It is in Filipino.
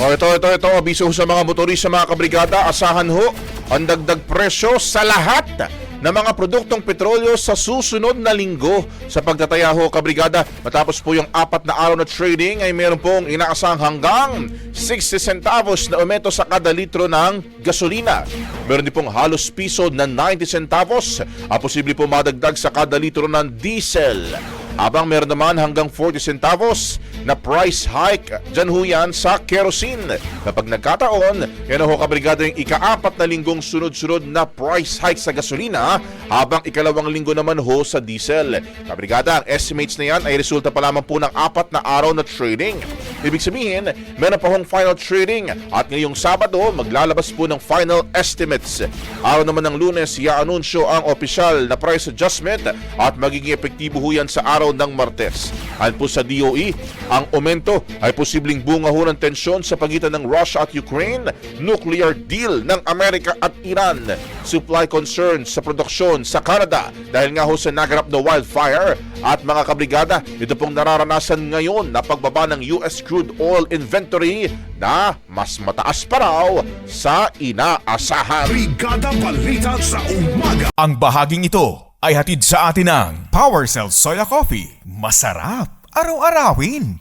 Ito, abiso sa mga motorista, mga kabrigada, asahan ho ang dagdag presyo sa lahat ng mga produktong petrolyo sa susunod na linggo. Sa pagtataya ho, kabrigada, matapos po yung 4 na araw na trading ay meron pong inaasahang hanggang 60 centavos na aumento sa kada litro ng gasolina. Meron din pong halos piso na 90 centavos ang posible po madagdag sa kada litro ng diesel. Abang meron naman hanggang 40 centavos na price hike dyan ho yan sa kerosene. Kapag nagkataon, yan ho, kabrigada, yung ika-4 na linggong sunod-sunod na price hike sa gasolina, habang ikalawang linggo naman ho sa diesel. Kabrigada, ang estimates na yan ay resulta pa lamang po ng 4 na araw na trading. Ibig sabihin, meron pa hong final trading at ngayong Sabado, maglalabas po ng final estimates. Araw naman ng Lunes, i-anunsyo ang opisyal na price adjustment at magiging epektibo ho yan sa araw ng Martes. Ayon po sa DOE, ang aumento ay posibleng bunga ho ng tensyon sa pagitan ng Russia at Ukraine, nuclear deal ng Amerika at Iran, supply concerns sa produksyon sa Canada dahil nga ho sa naganap na wildfire, at mga kabrigada, ito pong nararanasan ngayon na pagbaba ng US crude oil inventory na mas mataas pa raw sa inaasahan. Brigada Balita sa Umaga. Ang bahaging ito ay hatid sa atin ng Power Cell Soya Coffee. Masarap araw-arawin.